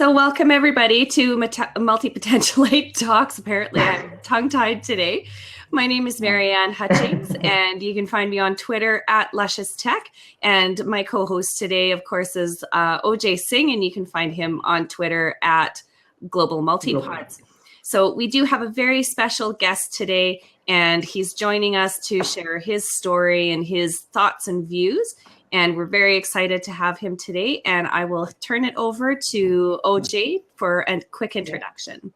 So welcome everybody to Multipotentialite Talks. Apparently I'm tongue-tied today. My name is Marianne Hutchings, and you can find me on Twitter at Luscious Tech. And my co-host today, of course, is Onkarjot Singh, and you can find him on Twitter at Global Multipods. So we do have a very special guest today, and he's joining us to share his story and his thoughts and views. And we're very excited to have him today. And I will turn it over to OJ for a quick introduction.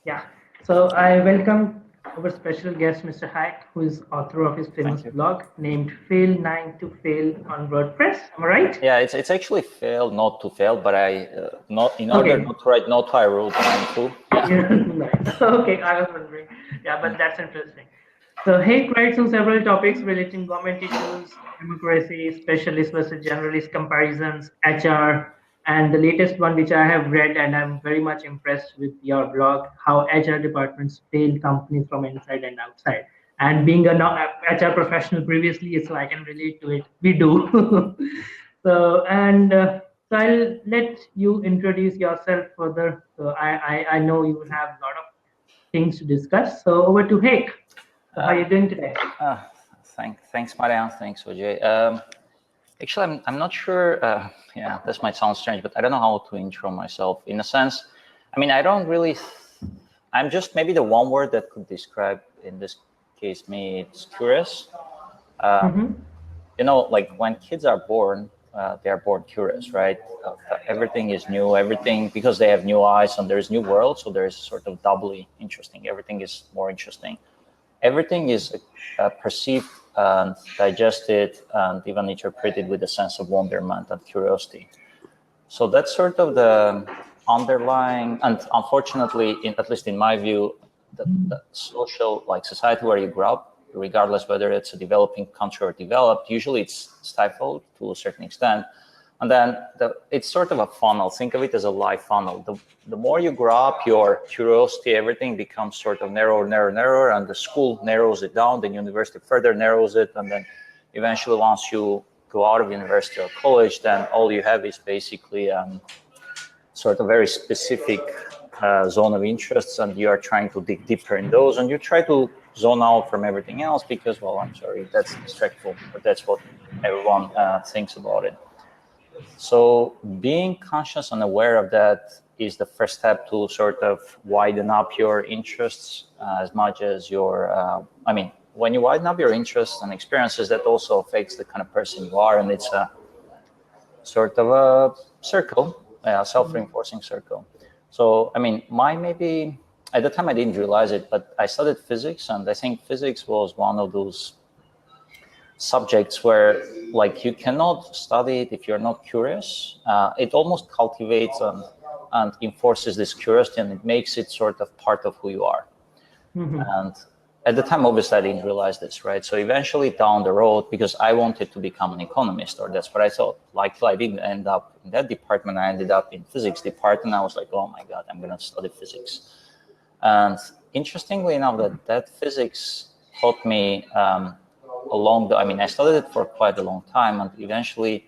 Yeah. So I welcome our special guest, Mr. Hayk, who is author of his famous blog named Fail 9 to Fail on WordPress. Am I right? Yeah, it's actually fail not to fail, but I order not to write not to, I wrote 9 to. Nice. Okay, I was wondering. Yeah, but that's interesting. So Hayk writes on several topics relating government issues, democracy, specialist versus generalist comparisons, HR, and the latest one which I have read, and I'm very much impressed with your blog, how HR departments fail companies from inside and outside. And being an HR professional previously, so I can relate to it. We do. So I'll let you introduce yourself further. So I know you will have a lot of things to discuss. So over to Hayk. How are you doing today? Thanks, Marianne. Thanks, OJ. Actually, I'm not sure. Yeah, this might sound strange, but I don't know how to intro myself. In a sense, I mean, I don't really. I'm just maybe the one word that could describe, in this case, me. It's curious. You know, like when kids are born, they are born curious, right? Everything is new. Everything, because they have new eyes and there's new world, so there's sort of doubly interesting. Everything is more interesting. Everything is perceived and digested and even interpreted with a sense of wonderment and curiosity. So that's sort of the underlying, and unfortunately, at least in my view, the social, like society where you grow up, regardless whether it's a developing country or developed, usually it's stifled to a certain extent. And then it's sort of a funnel. Think of it as a life funnel. The more you grow up, your curiosity, everything becomes sort of narrower, and the school narrows it down, the university further narrows it, and then eventually once you go out of university or college, then all you have is basically sort of very specific zone of interests, and you are trying to dig deeper in those, and you try to zone out from everything else because, well, I'm sorry, that's distractful, but that's what everyone thinks about it. So being conscious and aware of that is the first step to sort of widen up your interests as much as your, I mean, when you widen up your interests and experiences, that also affects the kind of person you are. And it's a sort of a circle, a self-reinforcing circle. So, I mean, maybe at the time I didn't realize it, but I studied physics, and I think physics was one of those subjects where, like, you cannot study it if you're not curious. It almost cultivates and enforces this curiosity, and it makes it sort of part of who you are. And at the time, obviously, I didn't realize this, right? So eventually down the road, because I wanted to become an economist, or that's what I thought. Like, I didn't end up in that department. I ended up in physics department. I was like, oh my God, I'm going to study physics. And interestingly enough, that physics taught me I studied it for quite a long time, and eventually,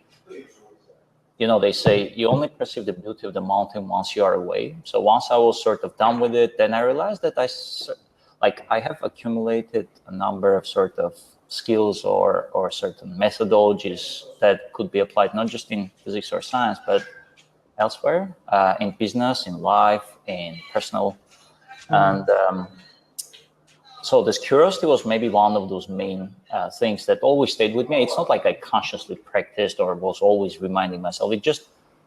you know, they say you only perceive the beauty of the mountain once you are away. So once I was sort of done with it, then I realized that I have accumulated a number of sort of skills or certain methodologies that could be applied not just in physics or science, but elsewhere, in business, in life, in personal. And so this curiosity was maybe one of those main things that always stayed with me. It's not like I consciously practiced or was always reminding myself. It just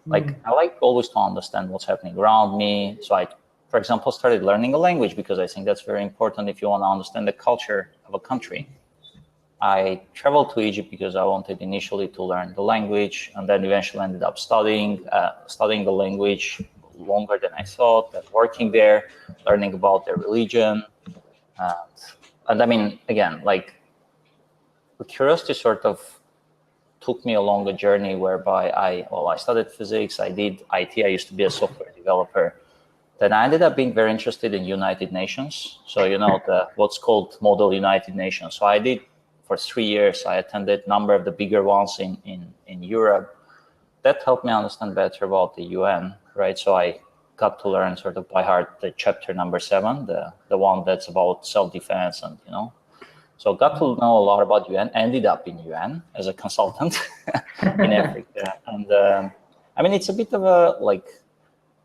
I like always to understand what's happening around me. So I, for example, started learning a language because I think that's very important if you want to understand the culture of a country. I traveled to Egypt because I wanted initially to learn the language, and then eventually ended up studying the language longer than I thought, and working there, learning about their religion. And I mean, again, like, the curiosity sort of took me along a journey whereby I studied physics, I did IT, I used to be a software developer. Then I ended up being very interested in United Nations. So, you know, what's called Model United Nations. So for 3 years, I attended a number of the bigger ones in Europe. that helped me understand better about the UN, right? So I got to learn sort of by heart the chapter number 7, the one that's about self-defense and, so got to know a lot about UN, ended up in UN as a consultant in Africa. And I mean, it's a bit of a, like,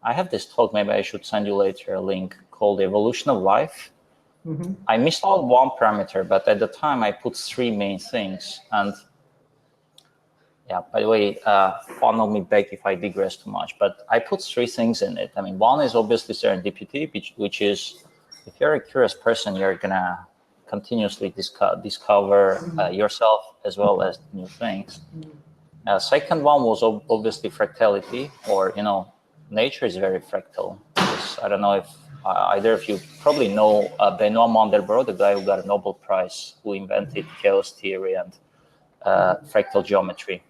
I have this talk, maybe I should send you later a link called Evolution of Life. I missed out one parameter, but at the time I put 3 main things. And yeah, by the way, funnel me back if I digress too much, but I put 3 things in it. I mean, one is obviously serendipity, which is, if you're a curious person, you're gonna continuously discover yourself as well as new things. Second one was obviously fractality, or, nature is very fractal. I don't know if either of you probably know Benoit Mandelbrot, the guy who got a Nobel Prize, who invented chaos theory and fractal geometry.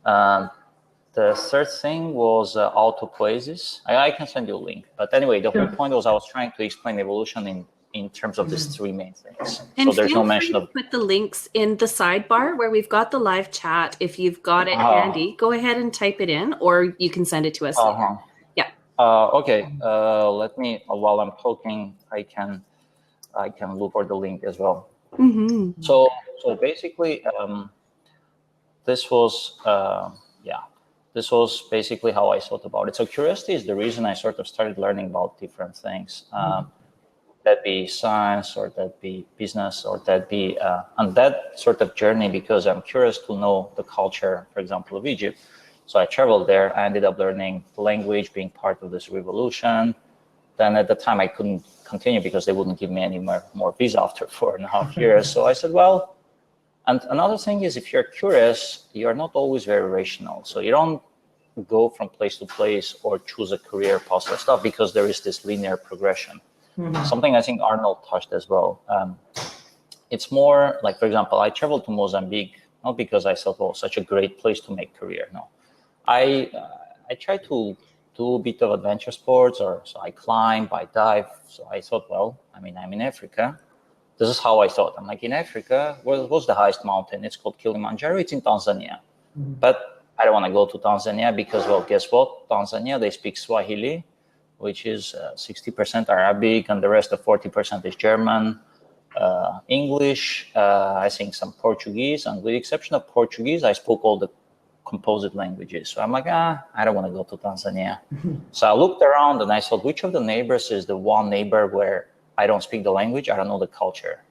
The third thing was autopoiesis. I can send you a link. But anyway, the whole point was I was trying to explain evolution in terms of these 3 main things. And so there's no mention of. Put the links in the sidebar where we've got the live chat. If you've got it handy, go ahead and type it in, or you can send it to us later. Yeah. Okay. Let me. While I'm talking, I can look for the link as well. So basically, this was this was basically how I thought about it. So curiosity is the reason I sort of started learning about different things. That be science, or that be business, or that be and that sort of journey, because I'm curious to know the culture, for example, of Egypt. So I traveled there. I ended up learning language, being part of this revolution. Then at the time I couldn't continue because they wouldn't give me any more visa after 4.5 years. So I said, well, and another thing is, if you're curious, you're not always very rational. So you don't go from place to place or choose a career path or stuff, because there is this linear progression. Something I think Arnold touched as well. It's more like, for example, I traveled to Mozambique, not because I thought, oh, such a great place to make career. No, I try to do a bit of adventure sports, or so I climb, I dive. So I thought, well, I mean, I'm in Africa. This is how I thought. I'm like, in Africa, what's the highest mountain? It's called Kilimanjaro. It's in Tanzania. But I don't want to go to Tanzania because, well, guess what? Tanzania, they speak Swahili, which is 60% Arabic, and the rest of 40% is German, English, I think some Portuguese, and with the exception of Portuguese, I spoke all the composite languages. So I'm like, I don't want to go to Tanzania. So I looked around and I thought, which of the neighbors is the one neighbor where I don't speak the language, I don't know the culture?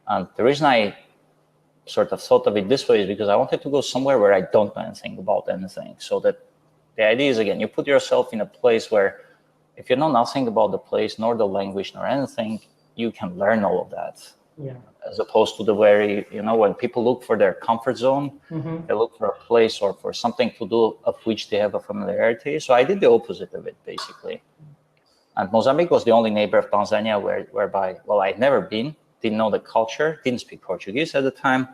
And the reason I sort of thought of it this way is because I wanted to go somewhere where I don't know anything about anything. So that the idea is, again, you put yourself in a place where if you know nothing about the place, nor the language, nor anything, you can learn all of that. Yeah. As opposed to the very, when people look for their comfort zone, they look for a place or for something to do of which they have a familiarity. So I did the opposite of it, basically. And Mozambique was the only neighbor of Tanzania whereby, well, I'd never been, didn't know the culture, didn't speak Portuguese at the time.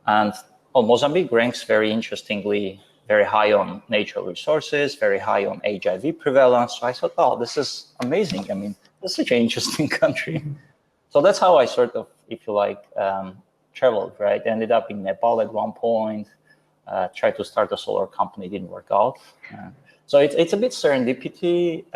And Mozambique ranks very interestingly, very high on natural resources, very high on HIV prevalence. So I thought, oh, this is amazing. I mean, it's such an interesting country. So that's how I sort of, if you like, traveled, right? Ended up in Nepal at one point, tried to start a solar company, didn't work out. So it's a bit serendipity.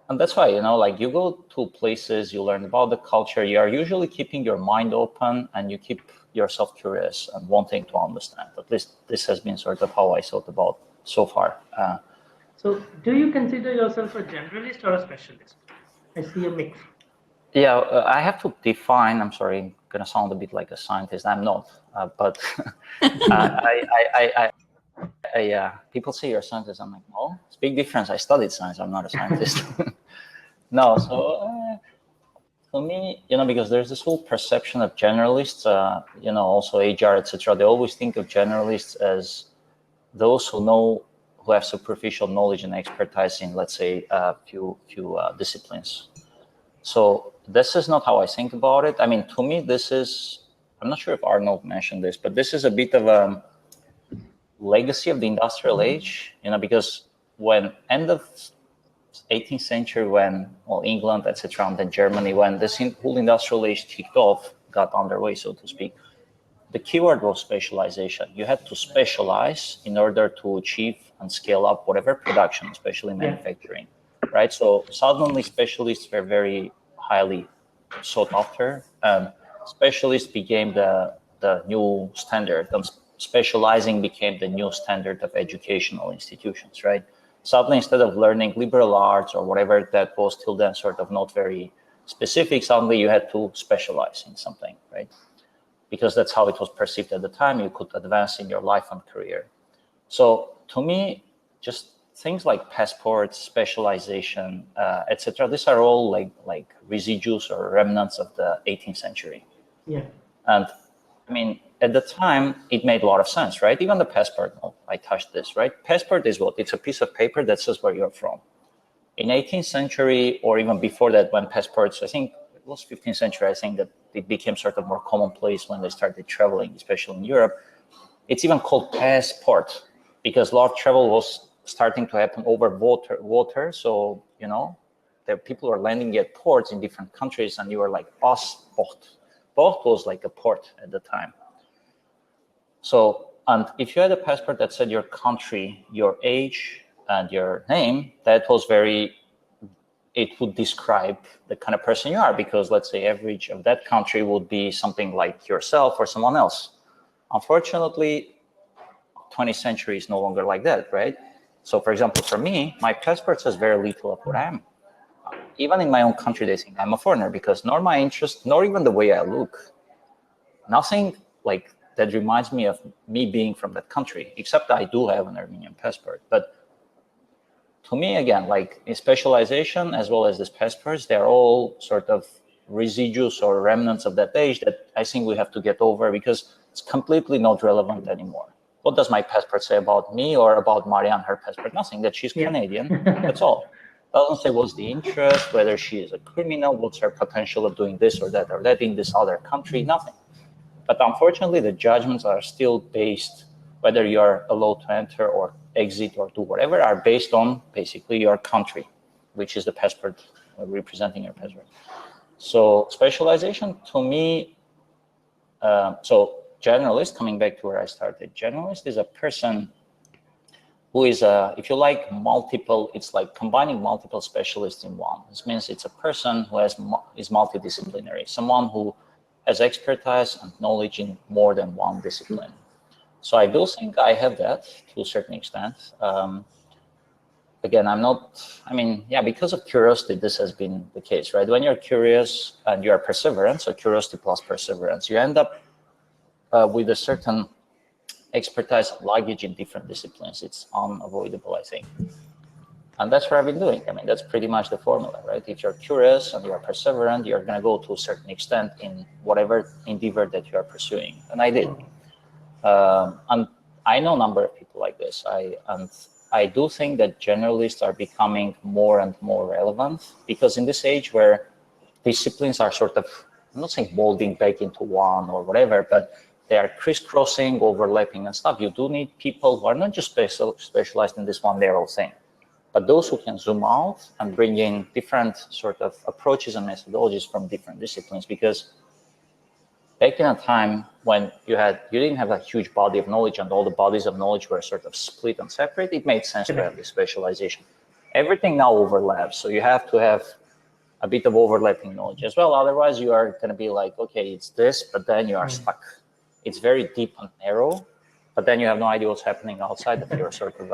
And that's why, like, you go to places, you learn about the culture, you are usually keeping your mind open and you keep yourself curious and wanting to understand. At least this has been sort of how I thought about so far. So do you consider yourself a generalist or a specialist? I see a mix. Yeah, I have to define, I'm sorry, I'm going to sound a bit like a scientist. I'm not, but people say you're a scientist. I'm like, no, it's a big difference. I studied science. I'm not a scientist. No, so for me, because there's this whole perception of generalists, also HR, etc. They always think of generalists as those who have superficial knowledge and expertise in, let's say, a few disciplines. So this is not how I think about it. I mean, to me, this is, I'm not sure if Arnold mentioned this, but this is a bit of a legacy of the industrial age, because when end of 18th century, when England, etc., and then Germany, when this whole industrial age kicked off, got underway, so to speak, the keyword was specialization. You had to specialize in order to achieve and scale up whatever production, especially manufacturing, right? So suddenly specialists were very highly sought after, and specialists became the new standard, and specializing became the new standard of educational institutions, right? Suddenly, instead of learning liberal arts or whatever that was till then sort of not very specific, suddenly you had to specialize in something, right? Because that's how it was perceived at the time. You could advance in your life and career. So to me, just things like passports, specialization, etc. These are all like residues or remnants of the 18th century. Yeah. And I mean, at the time, it made a lot of sense, right? Even the passport, I touched this, right? Passport is what? It's a piece of paper that says where you're from. In 18th century, or even before that, when passports, I think it was 15th century, I think that it became sort of more commonplace when they started traveling, especially in Europe. It's even called passport because a lot of travel was starting to happen over water. So, you know, there people are landing at ports in different countries, and you were like passport. Port was like a port at the time. So, and if you had a passport that said your country, your age, and your name, that was it would describe the kind of person you are, because let's say average of that country would be something like yourself or someone else. Unfortunately, 20th century is no longer like that, right? So for example, for me, my passport says very little of what I am. Even in my own country, they think I'm a foreigner because nor my interest, nor even the way I look, nothing like that reminds me of me being from that country, except I do have an Armenian passport. But to me, again, like in specialization as well as these passports, they're all sort of residues or remnants of that age that I think we have to get over because it's completely not relevant anymore. What does my passport say about me or about Marianne, her passport? Nothing, that she's Canadian, that's all. Doesn't say what's the interest, whether she is a criminal, what's her potential of doing this or that in this other country, nothing. But unfortunately, the judgments are still based, whether you're allowed to enter or exit or do whatever, are based on basically your country, which is the passport representing your passport. So specialization to me, so generalist, coming back to where I started, generalist is a person who is, if you like, multiple, it's like combining multiple specialists in one. This means it's a person who is multidisciplinary, someone who has expertise and knowledge in more than one discipline. So I do think I have that to a certain extent. Again, because of curiosity, this has been the case, right? When you're curious and you are perseverant, so curiosity plus perseverance, you end up with a certain expertise and luggage in different disciplines. It's unavoidable, I think. And that's what I've been doing. I mean, that's pretty much the formula, right? If you're curious and you're perseverant, you're going to go to a certain extent in whatever endeavor that you are pursuing. And I did. And I know a number of people like this. I do think that generalists are becoming more and more relevant because in this age where disciplines are sort of, I'm not saying molding back into one or whatever, but they are crisscrossing, overlapping and stuff. You do need people who are not just specialized in this one narrow thing, but those who can zoom out and bring in different sort of approaches and methodologies from different disciplines. Because back in a time when you didn't have a huge body of knowledge and all the bodies of knowledge were sort of split and separate, it made sense to have this specialization. Everything now overlaps, so you have to have a bit of overlapping knowledge as well. Otherwise, you are going to be like, okay, it's this, but then you are stuck. It's very deep and narrow, but then you have no idea what's happening outside of your sort of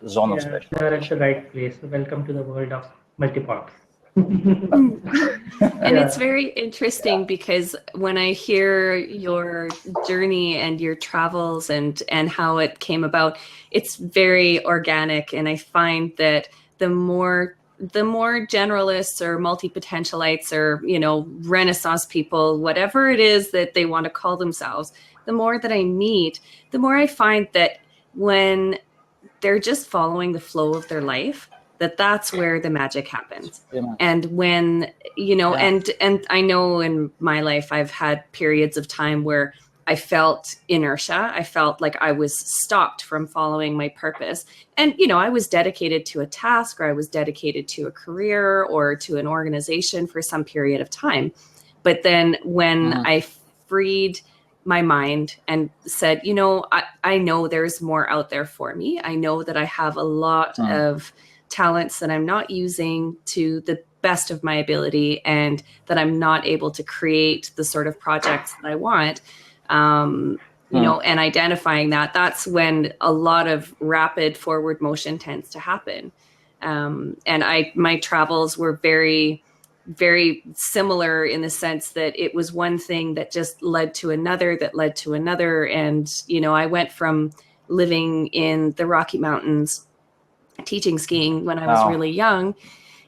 zone of specialization. You're at the right place. Welcome to the world of multipots. And it's very interesting because when I hear your journey and your travels and how it came about, it's very organic. And I find that the more generalists or multi-potentialites or, Renaissance people, whatever it is that they want to call themselves, the more that I meet, the more I find that when they're just following the flow of their life, that's where the magic happens. Yeah. And when, and I know in my life, I've had periods of time where I felt inertia. I felt like I was stopped from following my purpose. And, I was dedicated to a task, or I was dedicated to a career or to an organization for some period of time. But then when I freed my mind and said, I know there's more out there for me. I know that I have a lot of talents that I'm not using to the best of my ability, and that I'm not able to create the sort of projects that I want. And identifying that's when a lot of rapid forward motion tends to happen. And my travels were very, very similar in the sense that it was one thing that just led to another, that led to another. And, I went from living in the Rocky Mountains, teaching skiing when I was really young.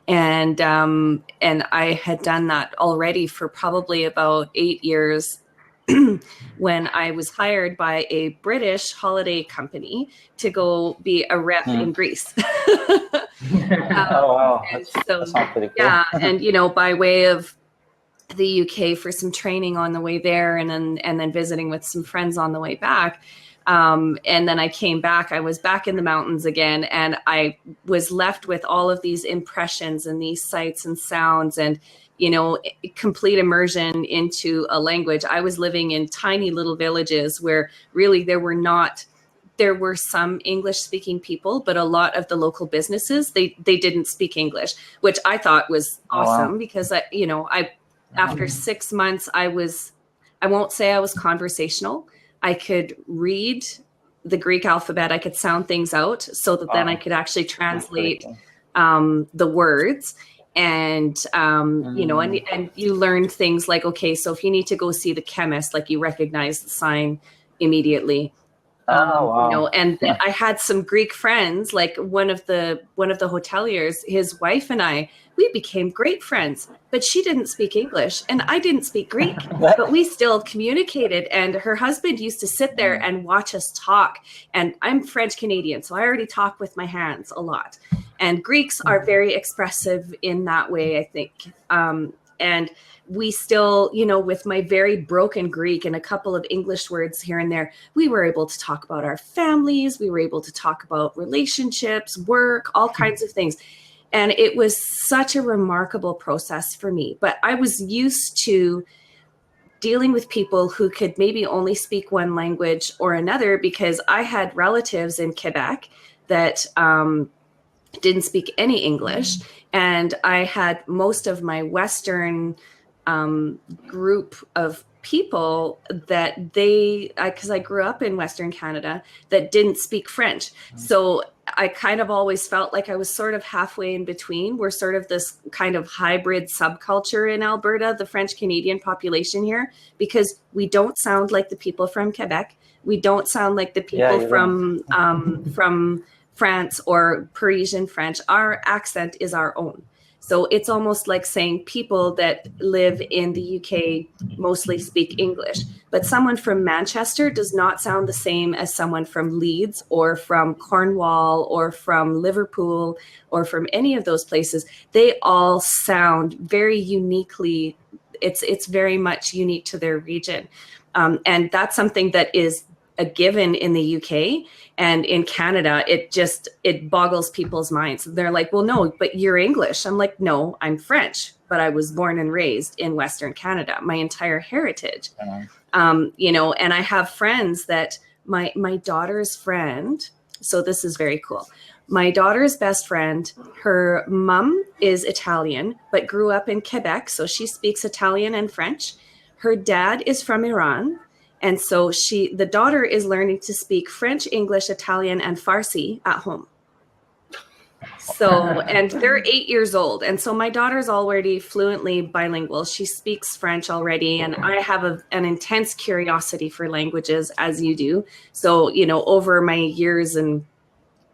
And I had done that already for probably about 8 years when I was hired by a British holiday company to go be a rep in Greece. Wow. That sounds pretty cool. Yeah. And, by way of the UK for some training on the way there, and then visiting with some friends on the way back. And then I came back, I was back in the mountains again, and I was left with all of these impressions and these sights and sounds and, complete immersion into a language. I was living in tiny little villages where really there were some English speaking people, but a lot of the local businesses, they didn't speak English, which I thought was awesome. Because after 6 months, I won't say I was conversational. I could read the Greek alphabet. I could sound things out so that then I could actually translate the words. And, and you learn things like, okay, so if you need to go see the chemist, like you recognize the sign immediately. And I had some Greek friends, like one of the hoteliers, his wife and I, we became great friends, but she didn't speak English and I didn't speak Greek, but we still communicated. And her husband used to sit there and watch us talk. And I'm French Canadian, so I already talk with my hands a lot. And Greeks are very expressive in that way, I think. And we still, with my very broken Greek and a couple of English words here and there, we were able to talk about our families. We were able to talk about relationships, work, all kinds of things. And it was such a remarkable process for me. But I was used to dealing with people who could maybe only speak one language or another, because I had relatives in Quebec that didn't speak any English. And I had most of my Western group of people that because I grew up in Western Canada, that didn't speak French. So I kind of always felt like I was sort of halfway in between. We're sort of this kind of hybrid subculture in Alberta, the French Canadian population here, because we don't sound like the people from Quebec. We don't sound like the people from France or Parisian French. Our accent is our own. So it's almost like saying people that live in the UK mostly speak English, but someone from Manchester does not sound the same as someone from Leeds or from Cornwall or from Liverpool or from any of those places. They all sound very uniquely. It's very much unique to their region. And that's something that is a given in the UK. And in Canada, it boggles people's minds. They're like, well, no, but you're English. I'm like, no, I'm French, but I was born and raised in Western Canada, my entire heritage. And I have friends that my daughter's friend, so this is very cool. My daughter's best friend, her mom is Italian, but grew up in Quebec. So she speaks Italian and French. Her dad is from Iran. And so the daughter is learning to speak French, English, Italian, and Farsi at home. So, and they're 8 years old. And so my daughter's already fluently bilingual. She speaks French already. And I have an intense curiosity for languages, as you do. So, over my years and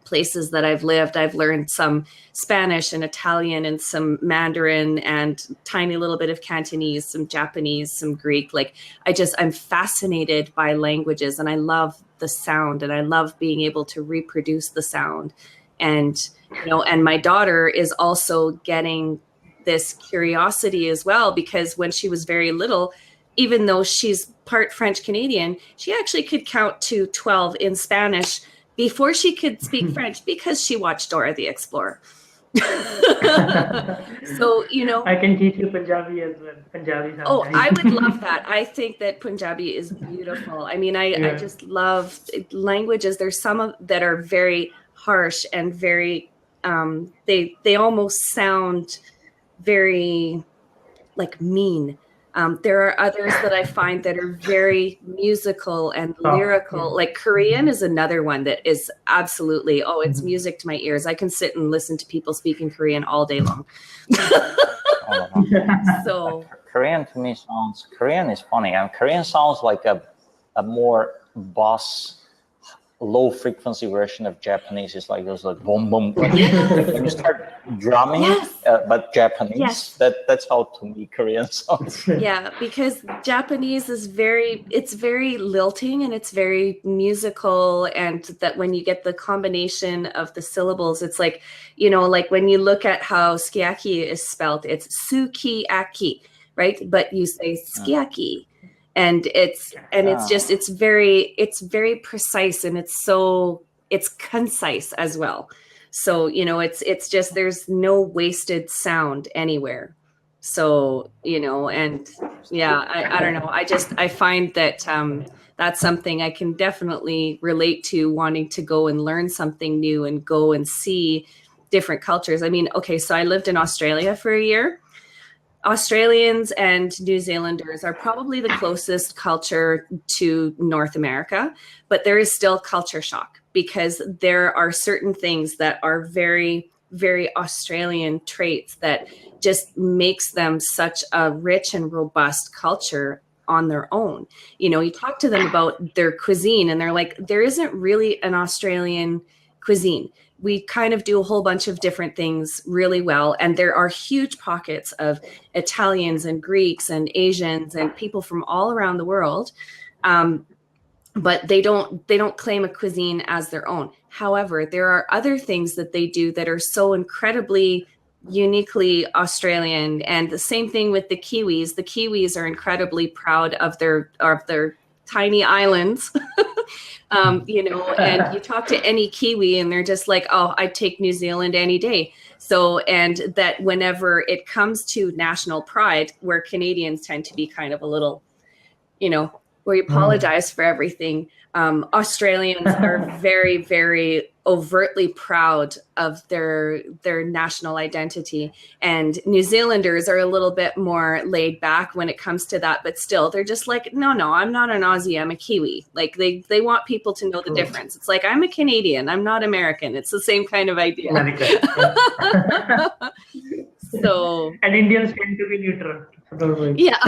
places that I've lived, I've learned some Spanish and Italian and some Mandarin and tiny little bit of Cantonese, some Japanese, some Greek. Like I'm fascinated by languages, and I love the sound, and I love being able to reproduce the sound. And, and my daughter is also getting this curiosity as well, because when she was very little, even though she's part French Canadian, she actually could count to 12 in Spanish before she could speak French, because she watched Dora the Explorer. So, I can teach you Punjabi as well. Punjabi oh, sometime. I would love that. I think that Punjabi is beautiful. I mean, I Yeah. just love languages. There's some that are very harsh and very, they almost sound very like mean. There are others that I find that are very musical and lyrical. Yeah. Like Korean is another one that is absolutely, oh, it's music to my ears. I can sit and listen to people speaking Korean all day long. So Korean to me Korean is funny. Korean sounds like a more bass, low frequency version of Japanese. It's like those like boom boom. Like when you start drumming, Yes. but Japanese. Yes. That's how to me Korean sounds. Yeah, because Japanese is it's very lilting and it's very musical, and that when you get the combination of the syllables, it's like, like when you look at how skiaki is spelled, it's sukiaki, right? But you say skiaki. And it's just, it's very precise, and it's concise as well. So, it's just, there's no wasted sound anywhere. So, and yeah, I don't know. I find that that's something I can definitely relate to, wanting to go and learn something new and go and see different cultures. I mean, okay, so I lived in Australia for a year. Australians and New Zealanders are probably the closest culture to North America, but there is still culture shock because there are certain things that are very, very Australian traits that just makes them such a rich and robust culture on their own. You talk to them about their cuisine and they're like, there isn't really an Australian cuisine. We kind of do a whole bunch of different things really well. And there are huge pockets of Italians and Greeks and Asians and people from all around the world. But they don't claim a cuisine as their own. However, there are other things that they do that are so incredibly uniquely Australian. And the same thing with the Kiwis. The Kiwis are incredibly proud of their tiny islands. And you talk to any Kiwi and they're just like, oh, I'd take New Zealand any day. So, and that whenever it comes to national pride, where Canadians tend to be kind of a little, where you apologize for everything, Australians are very, very overtly proud of their national identity, and New Zealanders are a little bit more laid back when it comes to that, but still they're just like, no, I'm not an Aussie, I'm a Kiwi. Like they want people to know the difference. It's like, I'm a Canadian, I'm not American. It's the same kind of idea. So, and Indians tend to be neutral. Yeah.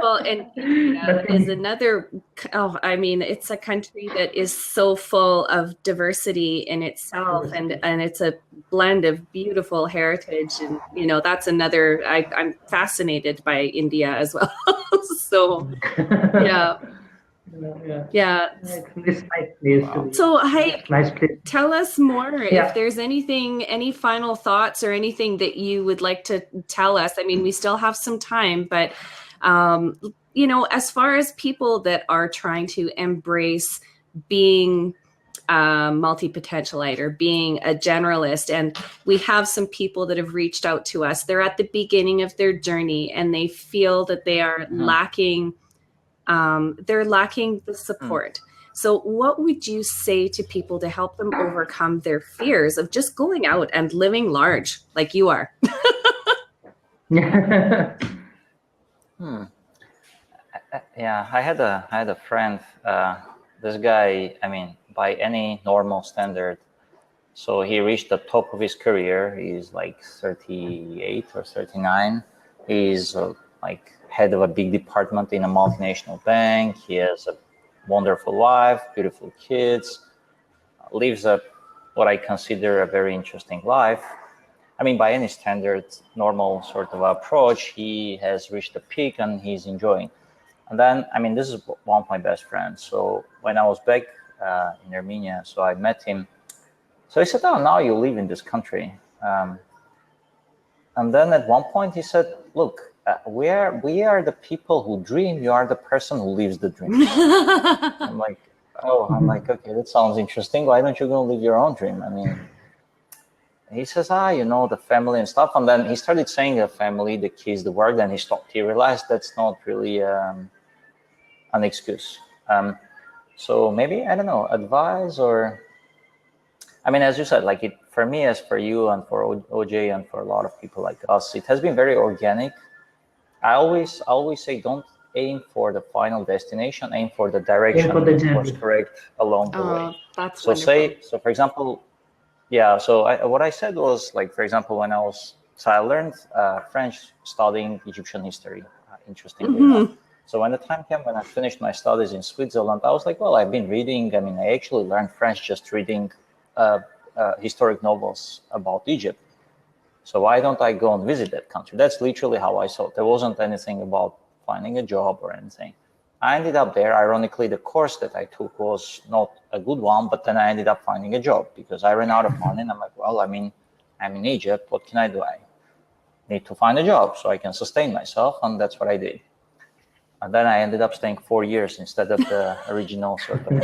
Well, and India is another, it's a country that is so full of diversity in itself, and it's a blend of beautiful heritage. And, that's another, I'm fascinated by India as well. So, yeah. Yeah. It's nice place to be. So, hey, nice place. Tell us more if there's any final thoughts or anything that you would like to tell us. I mean, we still have some time, but, as far as people that are trying to embrace being multi-potentialite or being a generalist, and we have some people that have reached out to us, they're at the beginning of their journey and they feel that they are lacking the support. So what would you say to people to help them overcome their fears of just going out and living large like you are? Yeah, I had a friend, this guy, I mean, by any normal standard, so he reached the top of his career. He's like 38 or 39. He's like head of a big department in a multinational bank. He has a wonderful wife, beautiful kids, lives what I consider a very interesting life. I mean, by any standard, normal sort of approach, he has reached the peak and he's enjoying. And then, I mean, this is one of my best friends. So when I was back in Armenia, so I met him. So he said, oh, now you live in this country. And then at one point he said, look, we are the people who dream. You are the person who lives the dream. I'm like, okay, that sounds interesting. Why don't you go live your own dream? I mean, he says, the family and stuff. And then he started saying the family, the kids, the work. Then he stopped. He realized that's not really an excuse. So maybe, I don't know, advice or, I mean, as you said, like for me, as for you and for OJ and for a lot of people like us, it has been very organic. I always say, don't aim for the final destination, aim for the direction that was correct along the way. That's so wonderful. So for example, what I said was, like, for example, I learned French studying Egyptian history, interestingly enough. So when the time came when I finished my studies in Switzerland, I was like, well, I've been reading, I actually learned French just reading historic novels about Egypt. So why don't I go and visit that country? That's literally how I saw it. There wasn't anything about finding a job or anything. I ended up there. Ironically, the course that I took was not a good one, but then I ended up finding a job because I ran out of money. And I'm like, well, I'm in Egypt. What can I do? I need to find a job so I can sustain myself. And that's what I did. And then I ended up staying 4 years instead of the original sort of.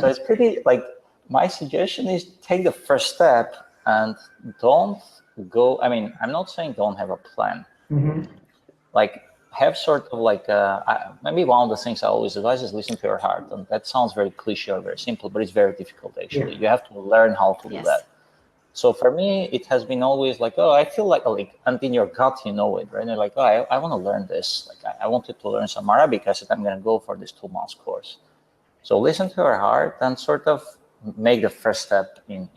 So it's pretty, like, my suggestion is take the first step and don't go. I'm not saying don't have a plan. Like, have sort of like maybe one of the things I always advise is listen to your heart. And that sounds very cliche or very simple, but it's very difficult, actually. You have to learn how to do that. So for me, it has been always like, I feel like, and in your gut, you know it, right? And you're like, I want to learn this. Like, I wanted to learn some Arabic. I said, I'm going to go for this 2 months course. So listen to your heart and sort of make the first step in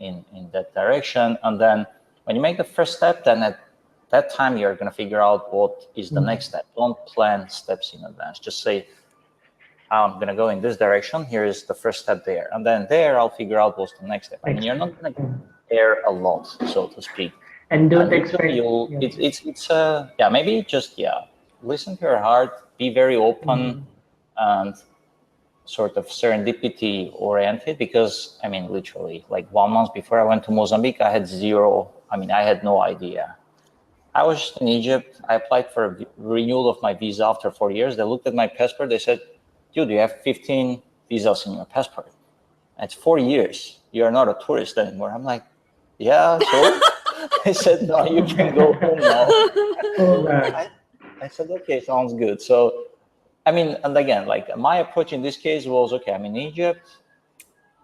that direction. And then when you make the first step, then at that time, you're going to figure out what is the next step. Don't plan steps in advance. Just say, I'm going to go in this direction. Here is the first step there. And then there, I'll figure out what's the next step. You're not going to care a lot, so to speak. And don't expect. Maybe just, listen to your heart, be very open and sort of serendipity oriented, because, literally, like 1 month before I went to Mozambique, I had no idea. I was just in Egypt. I applied for a renewal of my visa after 4 years. They looked at my passport. They said, dude, you have 15 visas in your passport. That's 4 years. You're not a tourist anymore. I'm like, yeah, so? They said, no, you can go home now. I said, okay, sounds good. So, and again, like, my approach in this case was, okay, I'm in Egypt.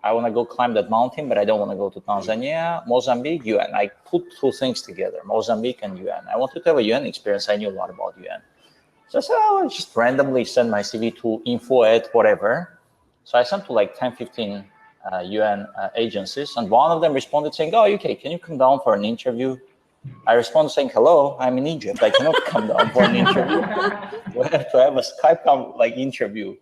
I want to go climb that mountain, but I don't want to go to Tanzania, Mozambique, UN. I put 2 things together, Mozambique and UN. I wanted to have a UN experience. I knew a lot about UN. So I said, I'll just randomly send my CV to info@whatever. So I sent to like 10, 15 UN agencies. And one of them responded saying, okay, can you come down for an interview? I responded saying, hello, I'm in Egypt. I cannot come down for an interview. We have to have a Skype interview.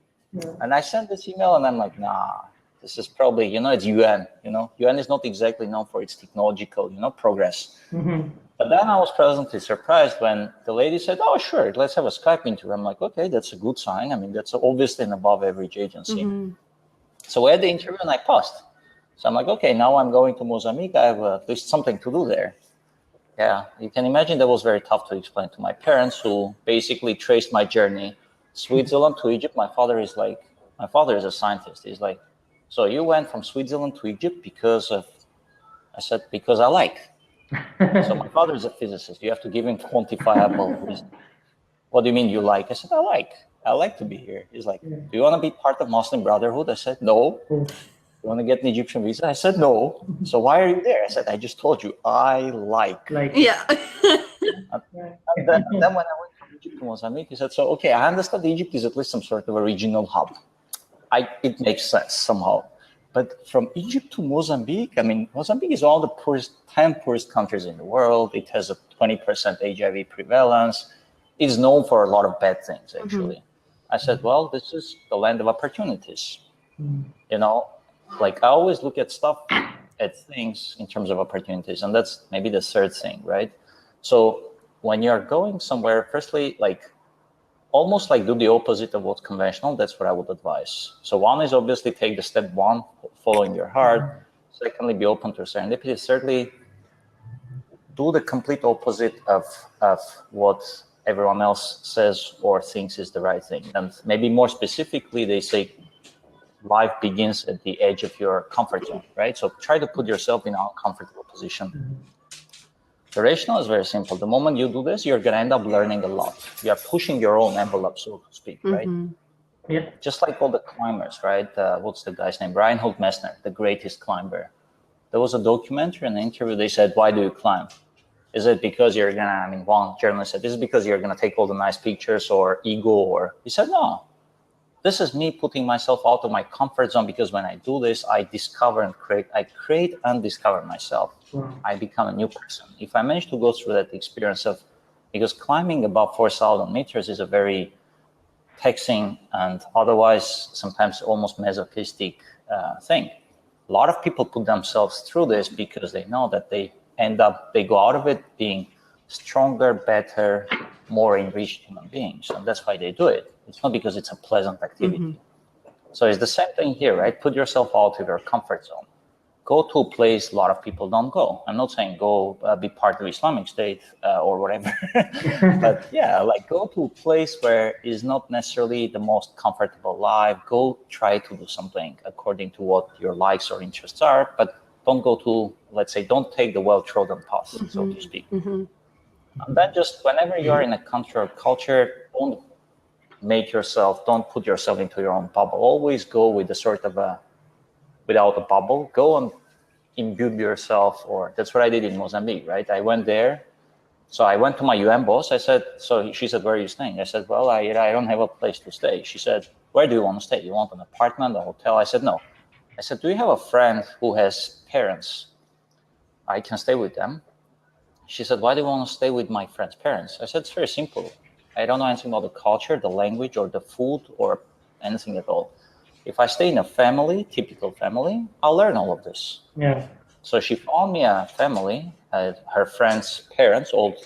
And I sent this email and I'm like, nah. This is probably, it's UN, UN is not exactly known for its technological, progress. But then I was pleasantly surprised when the lady said, oh, sure, let's have a Skype interview. I'm like, okay, that's a good sign. That's obviously an above average agency. So we had the interview and I passed. So I'm like, okay, now I'm going to Mozambique. I have at least something to do there. Yeah, you can imagine that was very tough to explain to my parents, who basically traced my journey, Switzerland to Egypt. My father is a scientist. He's like, so you went from Switzerland to Egypt because I like. So my father is a physicist. You have to give him quantifiable reason. What do you mean you like? I said, I like. I like to be here. He's like, do you want to be part of Muslim Brotherhood? I said, no. You want to get an Egyptian visa? I said, no. So why are you there? I said, I just told you, I like. Yeah. And then when I went from Egypt to Mozambique, he said, so, okay, I understand Egypt is at least some sort of a regional hub. It makes sense somehow. But from Egypt to Mozambique, Mozambique is one of the 10 poorest countries in the world. It has a 20% HIV prevalence. It's known for a lot of bad things, actually. I said, well, this is the land of opportunities. Like, I always look at things in terms of opportunities. And that's maybe the third thing, right? So when you're going somewhere, firstly, like, almost like do the opposite of what's conventional. That's what I would advise. So one is obviously take the step one, following your heart. Secondly, be open to serendipity. Thirdly, do the complete opposite of what everyone else says or thinks is the right thing. And maybe more specifically, they say, life begins at the edge of your comfort zone, right? So try to put yourself in an uncomfortable position. The rationale is very simple. The moment you do this, you're going to end up learning a lot. You are pushing your own envelope, so to speak, right? Yeah. Just like all the climbers, right? What's the guy's name? Reinhold Messner, the greatest climber. There was a documentary and an interview. They said, why do you climb? Is it because you're going to, one journalist said, is it because you're going to take all the nice pictures or ego? Or he said, no. This is me putting myself out of my comfort zone, because when I do this, I discover and create. I create and discover myself. Wow. I become a new person. If I manage to go through that experience of, because climbing above 4,000 meters is a very taxing and otherwise sometimes almost masochistic thing. A lot of people put themselves through this because they know that they go out of it being stronger, better, more enriched human beings. And that's why they do it. It's not because it's a pleasant activity. So it's the same thing here, right? Put yourself out of your comfort zone. Go to a place a lot of people don't go. I'm not saying go be part of Islamic State or whatever. But yeah, like go to a place where it's not necessarily the most comfortable life. Go try to do something according to what your likes or interests are, but don't go to, let's say, don't take the well-trodden path, so to speak. And then just whenever you're in a country or culture, don't put yourself into your own bubble. Always go with a sort of without a bubble. Go and imbue yourself, or that's what I did in Mozambique, right? I went there. So I went to my UN boss. She said, where are you staying? I said, well, I don't have a place to stay. She said, where do you want to stay? You want an apartment, a hotel? I said, no. I said, do you have a friend who has parents? I can stay with them. She said, why do you want to stay with my friend's parents? I said, it's very simple. I don't know anything about the culture, the language, or the food, or anything at all. If I stay in a family, typical family, I'll learn all of this. Yeah. So she found me a family, her friend's parents, old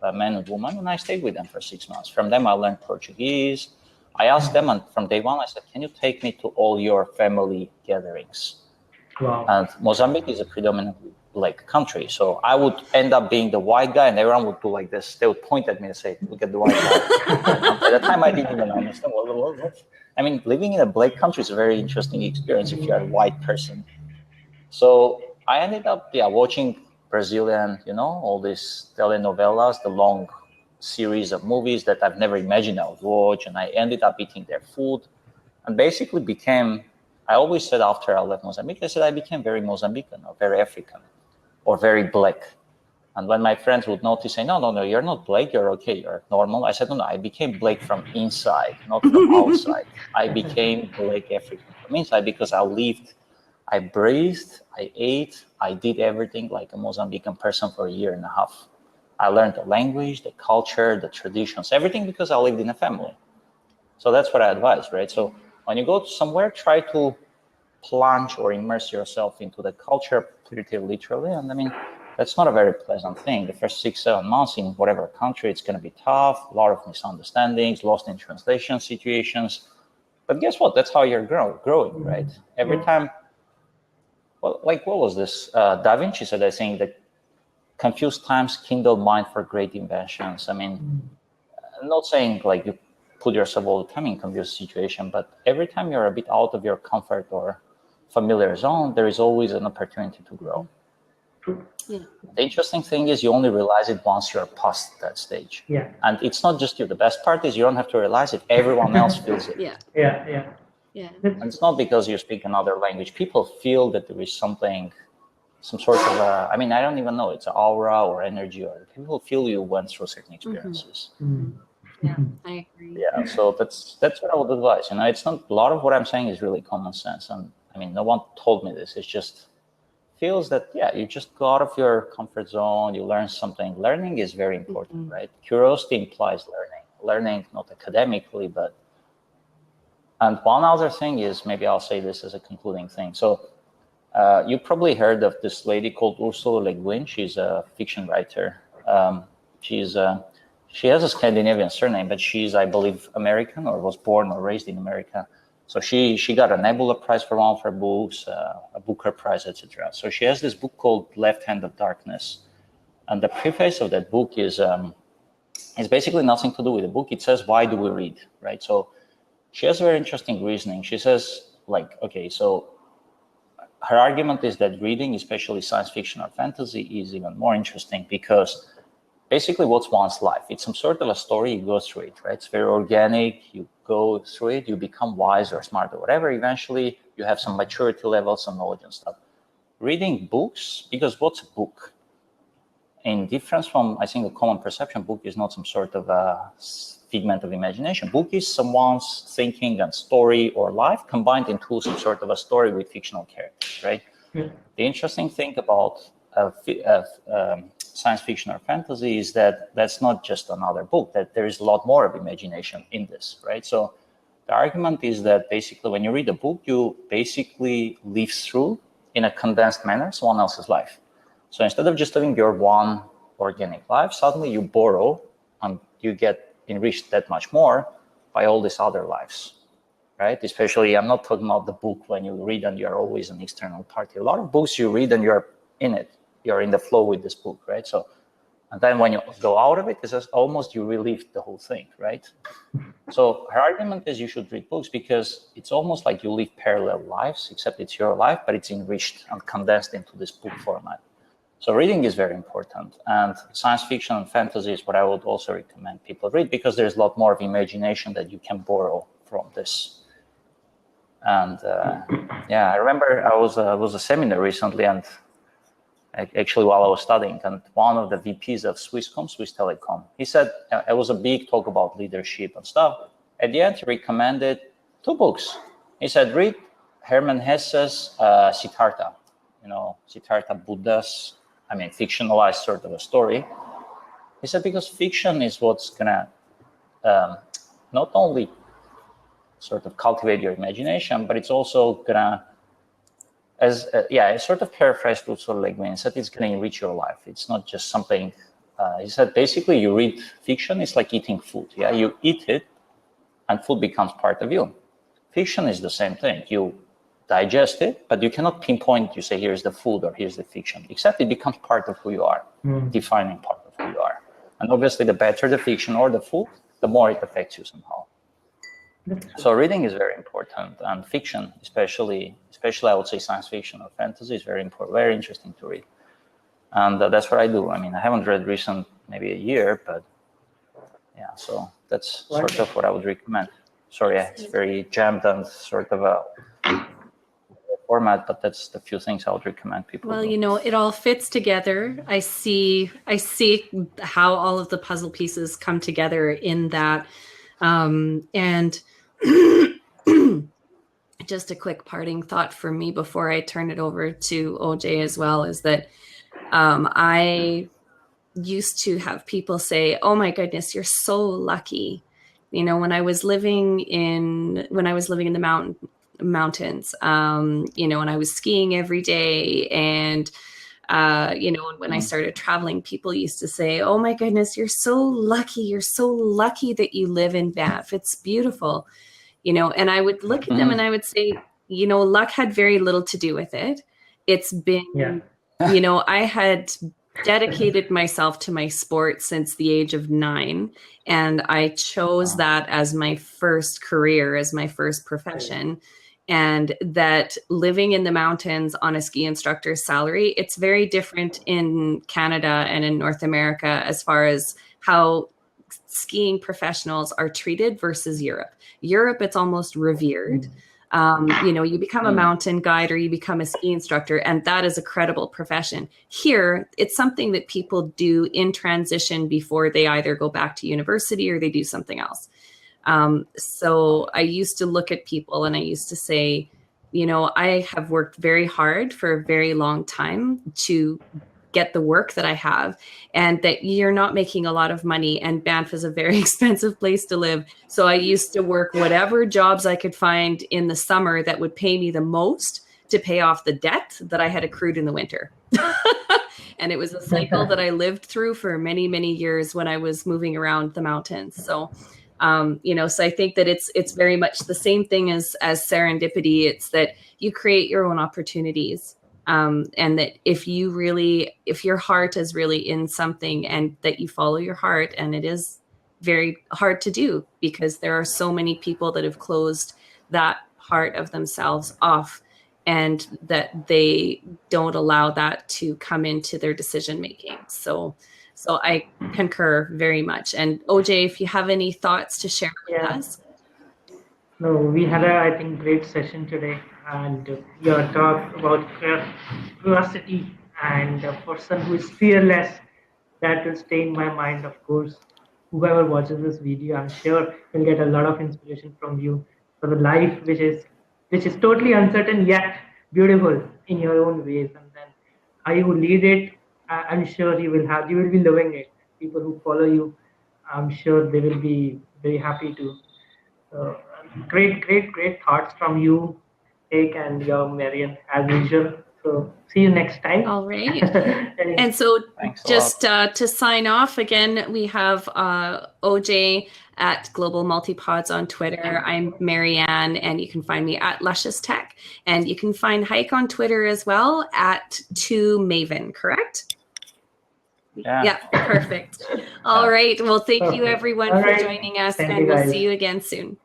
man and woman, and I stayed with them for 6 months. From them, I learned Portuguese. I asked them, and from day one, I said, can you take me to all your family gatherings? Wow. And Mozambique is a predominantly black country. So I would end up being the white guy, and everyone would do like this. They would point at me and say, look at the white guy. At the time, I didn't even understand what. I mean, living in a black country is a very interesting experience if you're a white person. So I ended up watching Brazilian, all these telenovelas, the long series of movies that I've never imagined I would watch. And I ended up eating their food and basically I always said after I left Mozambique, I said I became very Mozambican or very African or very black. And when my friends would notice, say, no, you're not black, you're okay, you're normal. I said, no, I became black from inside, not from outside. I became black African from inside because I lived, I breathed, I ate, I did everything like a Mozambican person for a year and a half. I learned the language, the culture, the traditions, everything because I lived in a family. So that's what I advise, right? So when you go to somewhere, try to plunge or immerse yourself into the culture pretty literally. And that's not a very pleasant thing. The first 6-7 months in whatever country, it's going to be tough, a lot of misunderstandings, lost in translation situations. But guess what? That's how you're growing, right? Every time, what was this? Da Vinci said, I think, that confused times kindle mind for great inventions. I'm not saying like you put yourself all the time in confused situation, but every time you're a bit out of your comfort or familiar zone, there is always an opportunity to grow. Yeah. The interesting thing is you only realize it once you're past that stage. Yeah. And it's not just you. The best part is you don't have to realize it. Everyone else feels it. Yeah. And it's not because you speak another language. People feel that there is some sort of I don't even know, it's an aura or energy, or people feel you went through certain experiences. Yeah, I agree. Yeah, so that's what I would advise. It's not, a lot of what I'm saying is really common sense. And no one told me this. It's just feels that, you just go out of your comfort zone, you learn something. Learning is very important, right? Curiosity implies learning not academically, but, and one other thing is, maybe I'll say this as a concluding thing. So you probably heard of this lady called Ursula Le Guin. She's a fiction writer. She has a Scandinavian surname, but she's, I believe, American, or was born or raised in America. So she got a Nebula Prize for one of her books, a Booker Prize, etc. So she has this book called Left Hand of Darkness. And the preface of that book is basically nothing to do with the book. It says, why do we read, right? So she has very interesting reasoning. She says, like, okay, so her argument is that reading, especially science fiction or fantasy, is even more interesting because basically what's one's life? It's some sort of a story, you go through it, right? It's very organic, you go through it, you become wise or smart or whatever. Eventually you have some maturity level, some knowledge and stuff. Reading books, because what's a book? In difference from, I think, a common perception, book is not some sort of a figment of imagination. Book is someone's thinking and story or life combined into some sort of a story with fictional characters, right? Yeah. The interesting thing about science fiction or fantasy is that that's not just another book, that there is a lot more of imagination in this, right? So the argument is that basically when you read a book, you basically live through in a condensed manner someone else's life. So instead of just living your one organic life, suddenly you borrow and you get enriched that much more by all these other lives, right? Especially, I'm not talking about the book when you read and you're always an external party. A lot of books you read and you're in it, you're in the flow with this book, right? So, and then when you go out of it, it's just almost you relive the whole thing, right? So her argument is you should read books because it's almost like you live parallel lives, except it's your life, but it's enriched and condensed into this book format. So reading is very important, and science fiction and fantasy is what I would also recommend people read because there's a lot more of imagination that you can borrow from this. And yeah, I remember I was a seminar recently, and actually while I was studying, and one of the VPs of Swisscom, Swiss Telecom, he said it was a big talk about leadership and stuff. At the end, he recommended 2 books. He said, read Hermann Hesse's Siddhartha, Siddhartha Buddha's, fictionalized sort of a story. He said, because fiction is what's gonna not only sort of cultivate your imagination, but it's also gonna, I sort of paraphrased Ursula Le Guin, said it's gonna enrich your life. It's not just something, he said, basically you read fiction, it's like eating food. Yeah, you eat it and food becomes part of you. Fiction is the same thing. You digest it, but you cannot pinpoint, you say, here's the food or here's the fiction, except it becomes part of who you are, defining part of who you are. And obviously the better the fiction or the food, the more it affects you somehow. So reading is very important, and fiction, especially I would say science fiction or fantasy, is very important, very interesting to read. And that's what I do. I haven't read recent, maybe a year, but yeah, so that's sort of what I would recommend. Sorry, it's very jammed and sort of a format, but that's the few things I would recommend people. Well, it all fits together. I see how all of the puzzle pieces come together in that. And just a quick parting thought for me before I turn it over to OJ as well is that I used to have people say, "Oh my goodness, you're so lucky." When I was living in the mountains, and I was skiing every day, and when I started traveling, people used to say, "Oh my goodness, you're so lucky. You're so lucky that you live in Banff. It's beautiful." And I would look at them and I would say, luck had very little to do with it. It's been, I had dedicated myself to my sport since the age of 9. And I chose that as my first career, as my first profession. And that living in the mountains on a ski instructor's salary, it's very different in Canada and in North America as far as how skiing professionals are treated versus Europe. Europe, it's almost revered. You become a mountain guide or you become a ski instructor, and that is a credible profession. Here, it's something that people do in transition before they either go back to university or they do something else. So I used to look at people and I used to say, I have worked very hard for a very long time to get the work that I have, and that you're not making a lot of money, and Banff is a very expensive place to live. So I used to work whatever jobs I could find in the summer that would pay me the most to pay off the debt that I had accrued in the winter. And it was a cycle that I lived through for many, many years when I was moving around the mountains. So so I think that it's very much the same thing as serendipity. It's that you create your own opportunities. And that if your heart is really in something and that you follow your heart, and it is very hard to do because there are so many people that have closed that part of themselves off, and that they don't allow that to come into their decision making. So I concur very much. And OJ, if you have any thoughts to share with us. No, we had I think, great session today, and your talk about curiosity and a person who is fearless, that will stay in my mind, of course. Whoever watches this video, I'm sure will get a lot of inspiration from you for the life which is totally uncertain yet beautiful in your own ways. And then how you lead it, I'm sure you will be loving it. People who follow you, I'm sure they will be very happy to. So, great thoughts from you, Hayk, and your Marianne, as usual. So see you next time. All right. And so just to sign off, again, we have OJ at Global Multipods on Twitter. I'm Marianne, and you can find me at Luscious Tech. And you can find Hayk on Twitter as well at 2Maven, correct? Yeah, perfect. All right. Well, thank you everyone for joining us, and we'll see you again soon.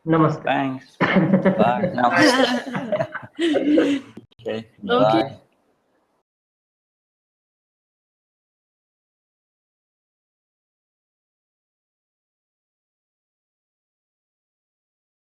Namaste. Thanks. Bye. Namaste. Okay. Bye.